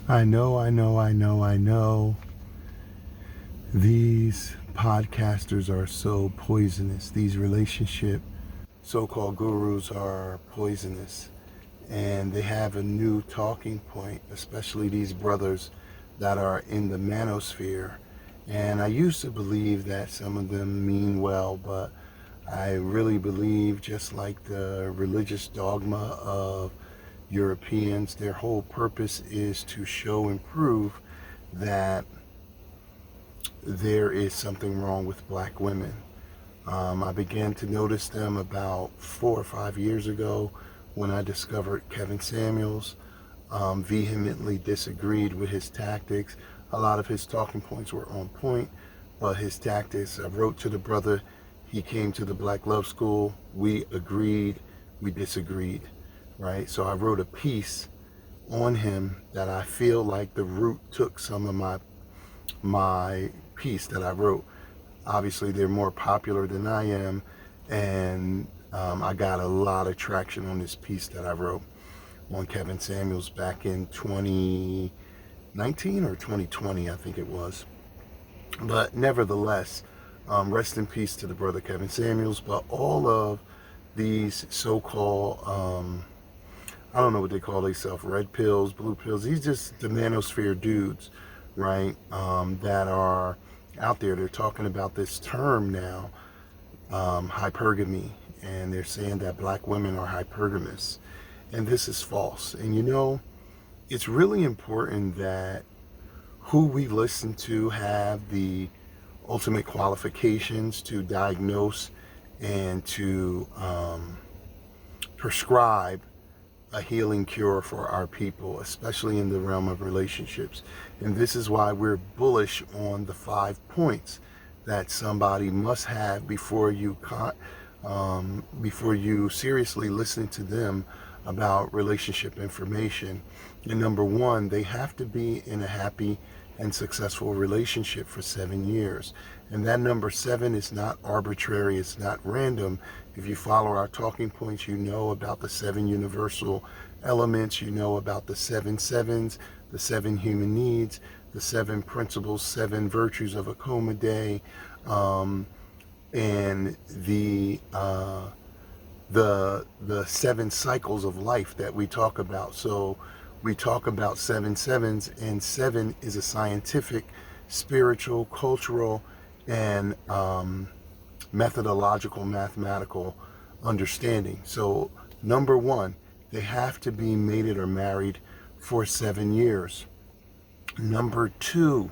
I know. These podcasters are so poisonous. These relationship so-called gurus are poisonous. And they have a new talking point, especially these brothers that are in the manosphere. And I used to believe that some of them mean well, but I really believe, just like the religious dogma of Europeans, their whole purpose is to show and prove that there is something wrong with black women. I began to notice them about 4 or 5 years ago when I discovered Kevin Samuels. Vehemently disagreed with his tactics. A lot of his talking points were on point, but his tactics, I wrote to the brother. He came to the Black Love School. We agreed, we disagreed, right? So I wrote a piece on him that I feel like the root took some of my piece that I wrote. Obviously, they're more popular than I am, and I got a lot of traction on this piece that I wrote on Kevin Samuels back in 2019 or 2020, I think it was. But nevertheless, rest in peace to the brother Kevin Samuels. But all of these so-called, I don't know what they call themselves, red pills, blue pills. These just the manosphere dudes, right? That are out there. They're talking about this term now, hypergamy, and they're saying that black women are hypergamous, and this is false. And it's really important that who we listen to have the ultimate qualifications to diagnose and to prescribe a healing cure for our people, especially in the realm of relationships. And this is why we're bullish on the 5 points that somebody must have before you seriously listen to them about relationship information. And number 1, they have to be in a happy and successful relationship for 7 years. And that number 7 is not arbitrary, it's not random. If you follow our talking points, you know about the 7 universal elements, you know about the 7 sevens, the 7 human needs, the 7 principles, 7 virtues of a coma day, and the 7 cycles of life that we talk about. So we talk about 7 sevens, and 7 is a scientific, spiritual, cultural, and methodological, mathematical understanding. So number 1, they have to be mated or married for 7 years. Number 2,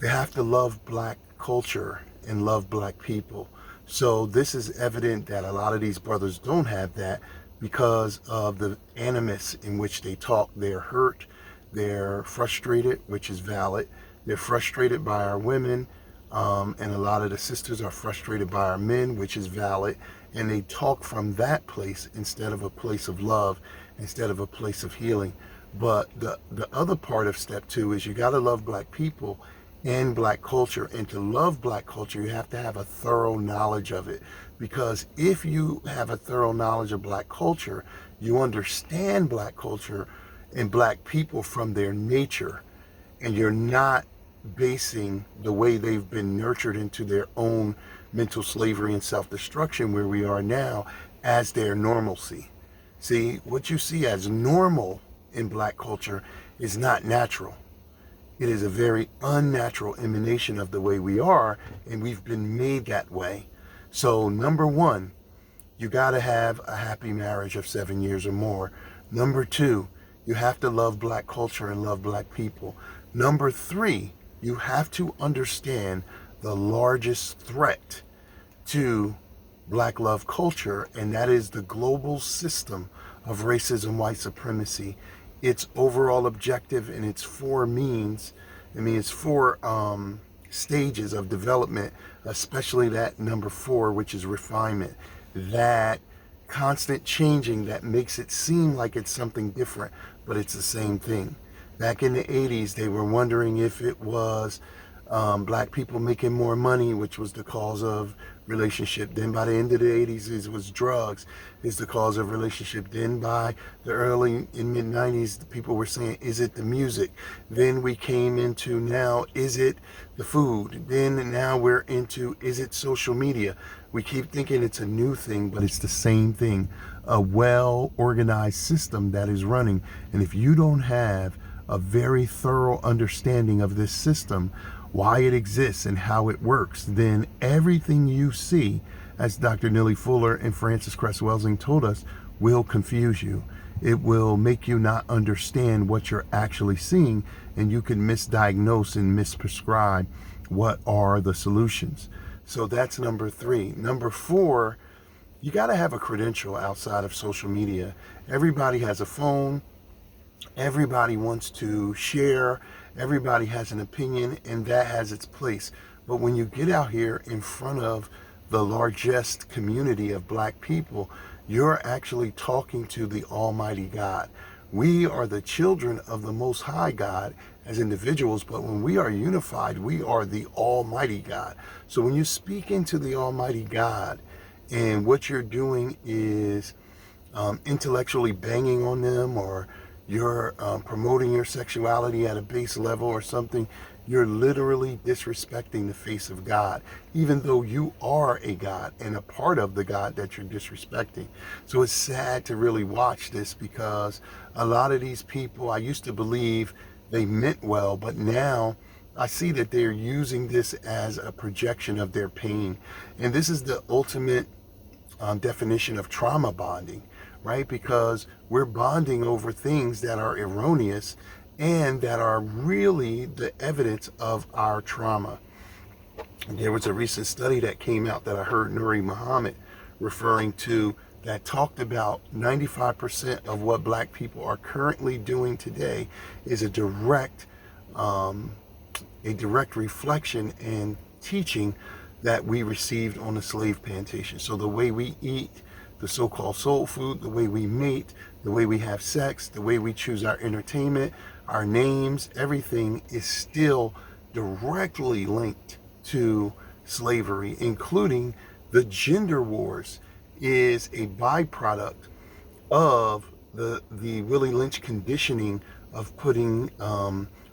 they have to love black culture and love black people. So this is evident that a lot of these brothers don't have that because of the animus in which they talk. They're hurt, they're frustrated, which is valid. They're frustrated by our women, and a lot of the sisters are frustrated by our men, which is valid. And they talk from that place instead of a place of love, instead of a place of healing. But the other part of step 2 is you got to love black people and black culture. And to love black culture, you have to have a thorough knowledge of it. Because if you have a thorough knowledge of black culture, you understand black culture and black people from their nature, and you're not basing the way they've been nurtured into their own mental slavery and self-destruction where we are now as their normalcy. See, what you see as normal in black culture is not natural. It is a very unnatural emanation of the way we are, and we've been made that way. So number 1, you got to have a happy marriage of 7 years or more. Number 2, you have to love black culture and love black people. Number 3, you have to understand the largest threat to black love culture, and that is the global system of racism, white supremacy. Its overall objective and its 4 means, it's 4 stages of development, especially that number 4, which is refinement. That constant changing that makes it seem like it's something different, but it's the same thing. Back in the 80s, they were wondering if it was Black people making more money, which was the cause of relationship. Then by the end of the 80s, it was drugs is the cause of relationship. Then by the early and mid 90s, the people were saying, is it the music? Then we came into now, is it the food? Then now we're into, is it social media? We keep thinking it's a new thing, but it's the same thing. A well-organized system that is running. And if you don't have a very thorough understanding of this system, why it exists and how it works, then everything you see, as Dr. Neely Fuller and Frances Cress Welsing told us, will confuse you. It will make you not understand what you're actually seeing, and you can misdiagnose and misprescribe what are the solutions. So that's number 3. Number 4, you got to have a credential outside of social media. Everybody has a phone. Everybody wants to share. Everybody has an opinion, and that has its place. But when you get out here in front of the largest community of Black people, you're actually talking to the Almighty God. We are the children of the Most High God as individuals, but when we are unified, we are the Almighty God. So when you speak into the Almighty God, and what you're doing is intellectually banging on them, or you're promoting your sexuality at a base level or something, you're literally disrespecting the face of God, even though you are a God and a part of the God that you're disrespecting. So it's sad to really watch this, because a lot of these people, I used to believe they meant well, but now I see that they're using this as a projection of their pain. And this is the ultimate definition of trauma bonding, right? Because we're bonding over things that are erroneous and that are really the evidence of our trauma. There was a recent study that came out that I heard Nuri Muhammad referring to, that talked about 95% of what Black people are currently doing today is a direct reflection and teaching that we received on the slave plantation. So the way we eat, the so-called soul food, the way we mate, the way we have sex, the way we choose our entertainment, our names, everything is still directly linked to slavery, including the gender wars is a byproduct of the Willie Lynch conditioning of putting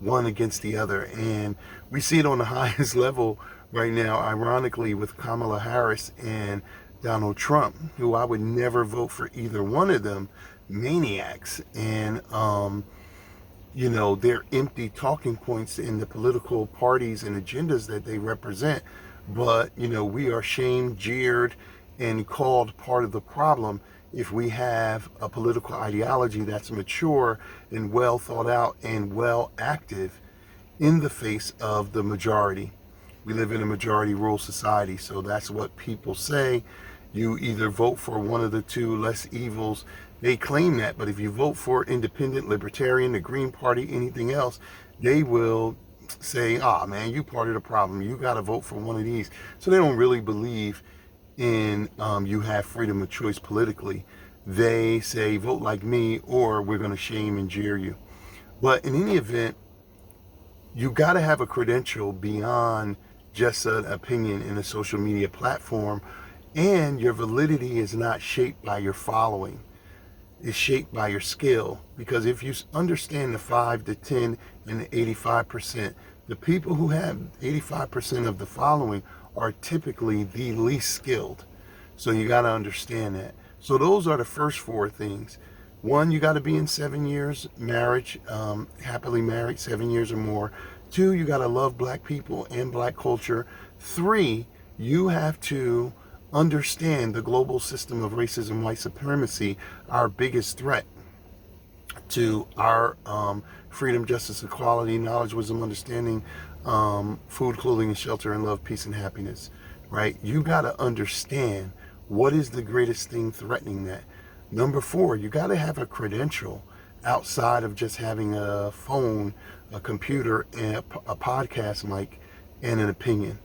one against the other. And we see it on the highest level right now, ironically, with Kamala Harris and Donald Trump, who I would never vote for either one of them, maniacs. And you know, they're empty talking points in the political parties and agendas that they represent. But you know, we are shamed, jeered, and called part of the problem if we have a political ideology that's mature and well thought out and well active in the face of the majority. We live in a majority rule society, so that's what people say. You either vote for one of the two less evils. They claim that, but if you vote for independent, libertarian, the Green Party, anything else, they will say, ah, man, you part of the problem. You got to vote for one of these. So they don't really believe in you have freedom of choice politically. They say, vote like me, or we're going to shame and jeer you. But in any event, you got to have a credential beyond just an opinion in a social media platform, and your validity is not shaped by your following. It's shaped by your skill. Because if you understand the 5 to 10 and the 85%, the people who have 85% of the following are typically the least skilled. So you got to understand that. So those are the first 4 things. 1, you got to be in 7 years marriage, happily married, 7 years or more. 2, you got to love Black people and Black culture. 3, you have to understand the global system of racism, white supremacy, our biggest threat to our freedom, justice, equality, knowledge, wisdom, understanding, food, clothing, and shelter, and love, peace, and happiness, right? You got to understand what is the greatest thing threatening that. Number 4, you got to have a credential outside of just having a phone, a computer, and a podcast mic, and an opinion.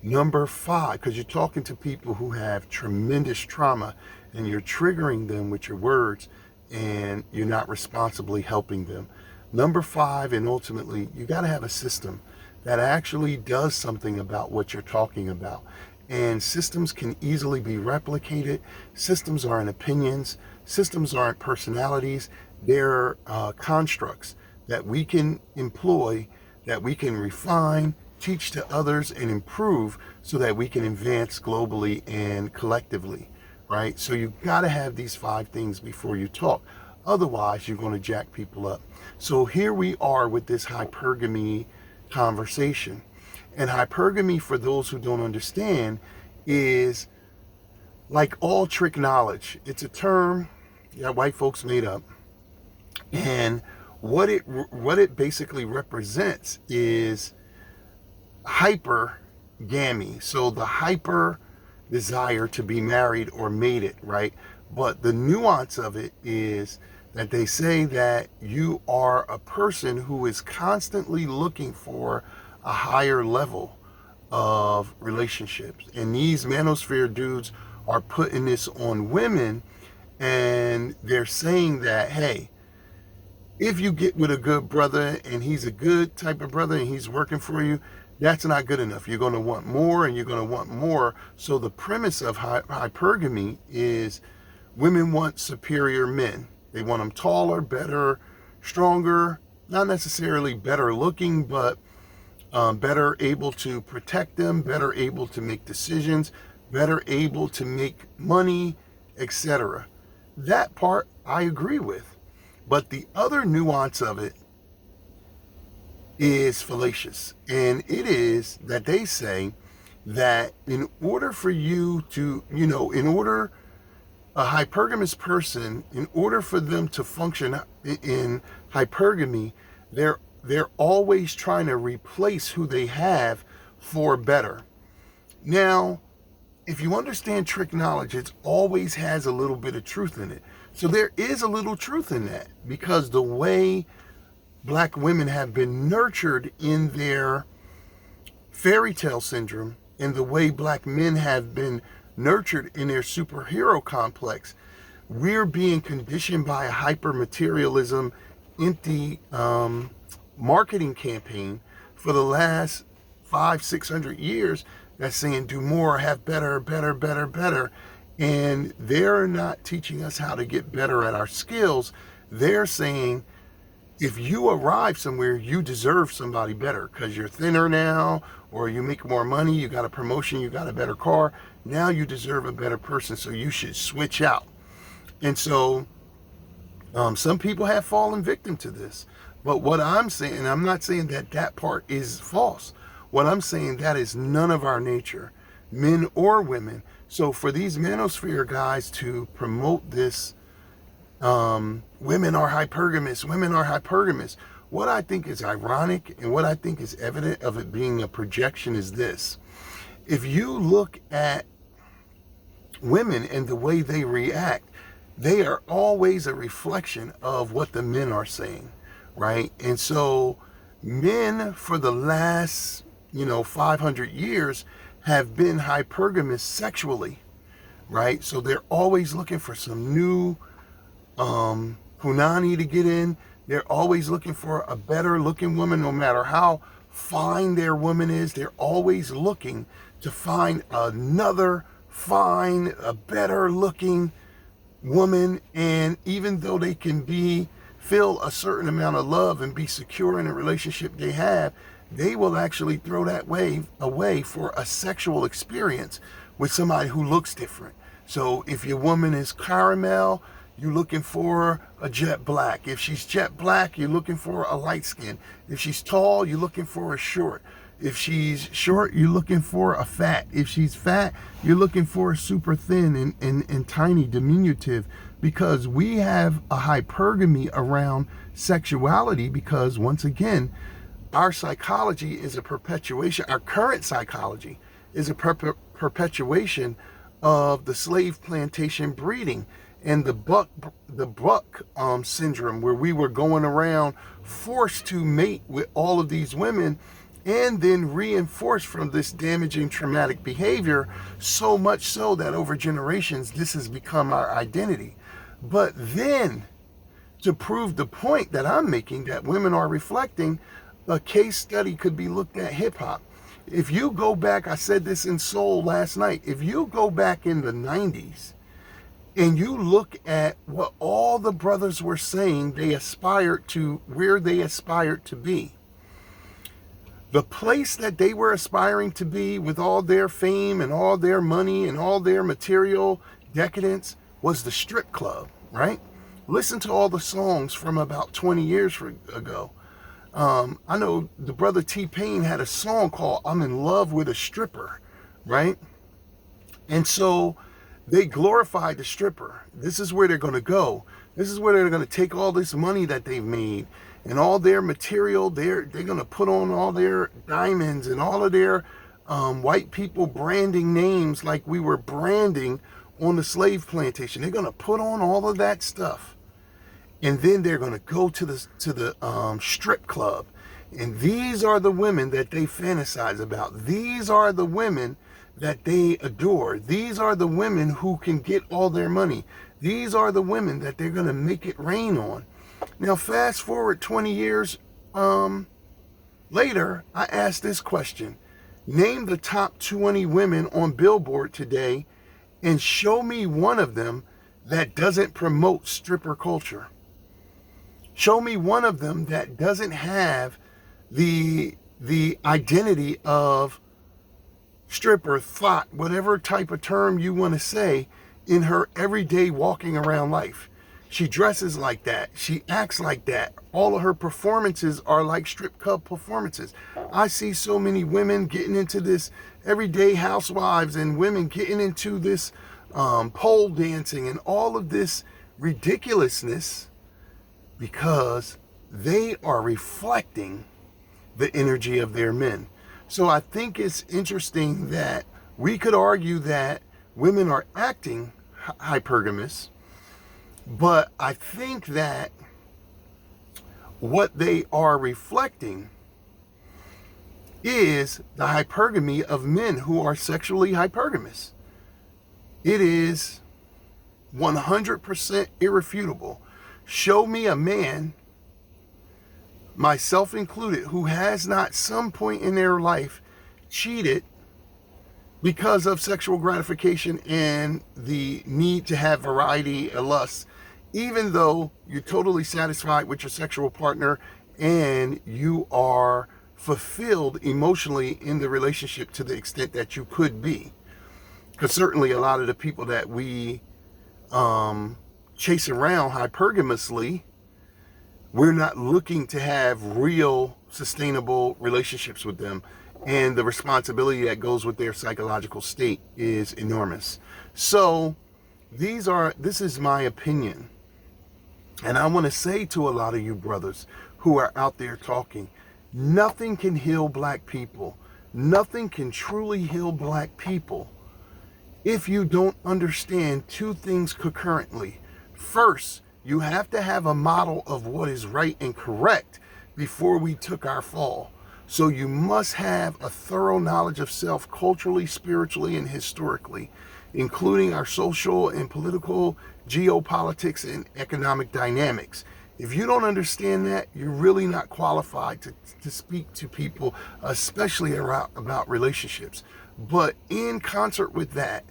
Number 5, because you're talking to people who have tremendous trauma, and you're triggering them with your words, and you're not responsibly helping them. Number 5, and ultimately, you got to have a system that actually does something about what you're talking about. And systems can easily be replicated. Systems aren't opinions. Systems aren't personalities. They're constructs that we can employ, that we can refine, teach to others, and improve so that we can advance globally and collectively, right? So you've got to have these 5 things before you talk. Otherwise, you're going to jack people up. So here we are with this hypergamy conversation. And hypergamy, for those who don't understand, is like all trick knowledge. It's a term that white folks made up. And what it basically represents is hypergamy. So the hyper desire to be married or mated, right? But the nuance of it is that they say that you are a person who is constantly looking for a higher level of relationships. And these manosphere dudes are putting this on women, and they're saying that, hey, if you get with a good brother and he's a good type of brother and he's working for you, that's not good enough. You're going to want more and you're going to want more. So the premise of hypergamy is women want superior men. They want them taller, better, stronger, not necessarily better looking, but better able to protect them, better able to make decisions, better able to make money, etc. That part I agree with. But the other nuance of it is fallacious. And it is that they say that in order for you to, a hypergamous person, in order for them to function in hypergamy, they're always trying to replace who they have for better. Now, if you understand trick knowledge, it always has a little bit of truth in it. So there is a little truth in that, because the way black women have been nurtured in their fairy tale syndrome, and the way black men have been nurtured in their superhero complex, we're being conditioned by a hyper materialism, empty marketing campaign for the last 500-600 years that's saying do more, have better, better, better, better. And they're not teaching us how to get better at our skills. They're saying if you arrive somewhere, you deserve somebody better because you're thinner now, or you make more money, you got a promotion, you got a better car. Now you deserve a better person, so you should switch out. And so some people have fallen victim to this. But what I'm saying, and I'm not saying that that part is false. What I'm saying, that is none of our nature, men or women. So for these manosphere guys to promote this, women are hypergamous, what I think is ironic and what I think is evident of it being a projection is this. If you look at women and the way they react, they are always a reflection of what the men are saying, right? And so men for the last, 500 years have been hypergamous sexually, right? So they're always looking for some new punani to get in. They're always looking for a better looking woman, no matter how fine their woman is. They're always looking to find another fine, a better looking woman. And even though they can feel a certain amount of love and be secure in a relationship they have, they will actually throw that away for a sexual experience with somebody who looks different. So if your woman is caramel, you're looking for a jet black. If she's jet black, you're looking for a light skin. If she's tall, you're looking for a short. If she's short, you're looking for a fat. If she's fat, you're looking for a super thin and tiny, diminutive, because we have a hypergamy around sexuality, because once again, our psychology is a perpetuation. Our current psychology is a perpetuation of the slave plantation breeding and the buck syndrome, where we were going around forced to mate with all of these women and then reinforced from this damaging traumatic behavior, so much so that over generations this has become our identity. But then, to prove the point that I'm making, that women are reflecting, a case study could be looked at hip hop. If you go back, I said this in Soul last night, if you go back in the 90s and you look at what all the brothers were saying they aspired to, where they aspired to be, the place that they were aspiring to be with all their fame and all their money and all their material decadence was the strip club, right? Listen to all the songs from about 20 years ago. I know the brother T-Pain had a song called I'm in Love with a Stripper, right? And so they glorified the stripper. This is where they're going to go. This is where they're going to take all this money that they've made and all their material. They're going to put on all their diamonds and all of their white people branding names like we were branding on the slave plantation. They're going to put on all of that stuff. And then they're going to go to the strip club. And these are the women that they fantasize about. These are the women that they adore. These are the women who can get all their money. These are the women that they're going to make it rain on. Now, fast forward 20 years later, I asked this question. Name the top 20 women on Billboard today and show me one of them that doesn't promote stripper culture. Show me one of them that doesn't have the identity of stripper, thought, whatever type of term you want to say, in her everyday walking around life. She dresses like that. She acts like that. All of her performances are like strip club performances. I see so many women getting into this, everyday housewives and women getting into this pole dancing and all of this ridiculousness, because they are reflecting the energy of their men. So I think it's interesting that we could argue that women are acting hypergamous, but I think that what they are reflecting is the hypergamy of men who are sexually hypergamous. It is 100% irrefutable. Show me a man, myself included, who has not some point in their life cheated because of sexual gratification and the need to have variety and lust, even though you're totally satisfied with your sexual partner and you are fulfilled emotionally in the relationship to the extent that you could be. Because certainly a lot of the people that we chase around hypergamously, we're not looking to have real sustainable relationships with them, and the responsibility that goes with their psychological state is enormous. So this is my opinion, and I want to say to a lot of you brothers who are out there talking, nothing can heal black people. Nothing can truly heal black people if you don't understand two things concurrently. First, you have to have a model of what is right and correct before we took our fall. So you must have a thorough knowledge of self culturally, spiritually, and historically, including our social and political, geopolitics, and economic dynamics. If you don't understand that, you're really not qualified to speak to people, especially about relationships. But in concert with that,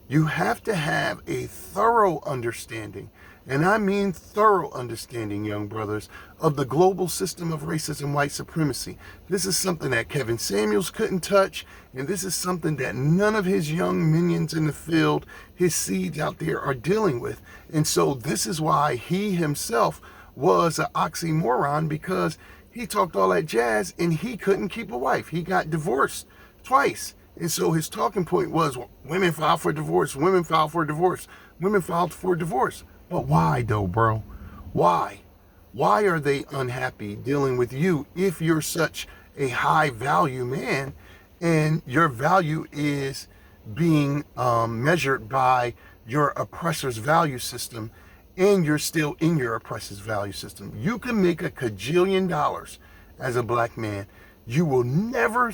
you have to have a thorough understanding, and I mean thorough understanding, young brothers, of the global system of racism, white supremacy. This is something that Kevin Samuels couldn't touch, and this is something that none of his young minions in the field, his seeds out there, are dealing with. And so this is why he himself was an oxymoron, because he talked all that jazz and he couldn't keep a wife. He got divorced twice. And so his talking point was, women file for divorce, women file for divorce, women filed for divorce. But why though, bro? Why? Why are they unhappy dealing with you if you're such a high value man and your value is being measured by your oppressor's value system, and you're still in your oppressor's value system? You can make a cajillion dollars as a black man. You will never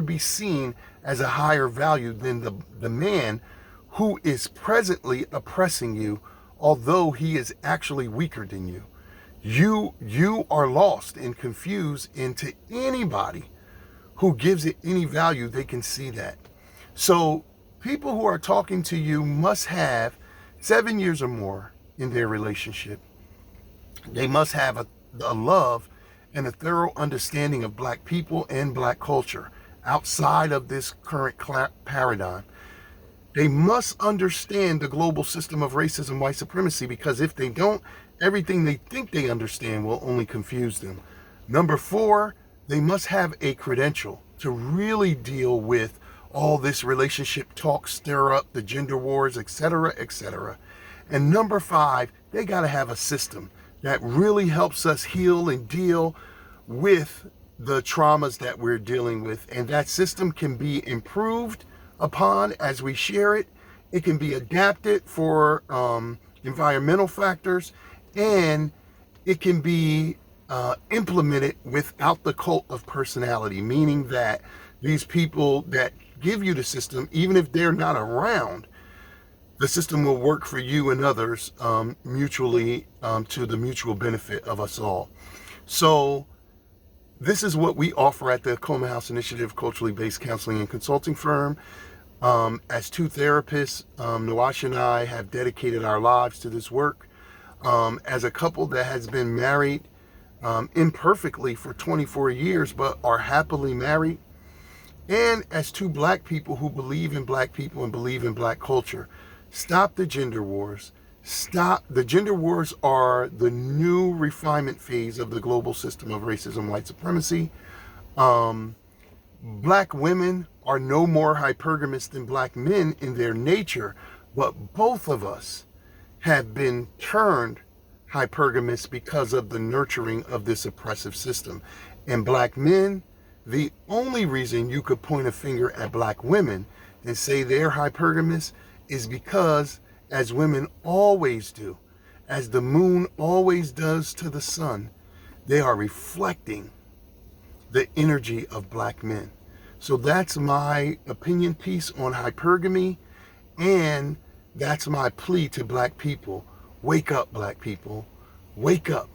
be seen as a higher value than the man who is presently oppressing you, although he is actually weaker than you. You are lost and confused, and to anybody who gives it any value, they can see that. So people who are talking to you must have 7 years or more in their relationship. They must have a love and a thorough understanding of black people and black culture outside of this current paradigm. They must understand the global system of racism, white supremacy, because if they don't, everything they think they understand will only confuse them. Number 4, they must have a credential to really deal with all this relationship talk, stir up the gender wars, etc., etc. And number 5, they got to have a system that really helps us heal and deal with the traumas that we're dealing with. And that system can be improved upon as we share it. It can be adapted for environmental factors, and it can be implemented without the cult of personality, meaning that these people that give you the system, even if they're not around, the system will work for you and others mutually, to the mutual benefit of us all. So this is what we offer at the Coleman House Initiative, culturally based counseling and consulting firm. As 2 therapists, Nawash and I have dedicated our lives to this work. As a couple that has been married imperfectly for 24 years, but are happily married. And as 2 black people who believe in black people and believe in black culture. Stop the gender wars. Stop. The gender wars are the new refinement phase of the global system of racism, white supremacy. Black women are no more hypergamous than black men in their nature, but both of us have been turned hypergamous because of the nurturing of this oppressive system. And black men, the only reason you could point a finger at black women and say they're hypergamous is because, as women always do, as the moon always does to the sun, they are reflecting the energy of black men. So that's my opinion piece on hypergamy, and that's my plea to black people. Wake up, black people. Wake up.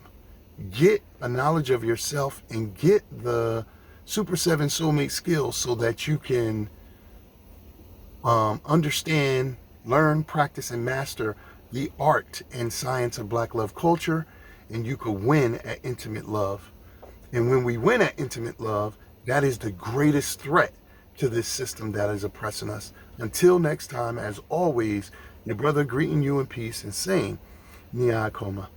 Get a knowledge of yourself and get the Super 7 soulmate skills so that you can understand, learn, practice, and master the art and science of black love culture, and you could win at intimate love. And when we win at intimate love, that is the greatest threat to this system that is oppressing us. Until next time, as always, your brother greeting you in peace and saying, Nia Koma.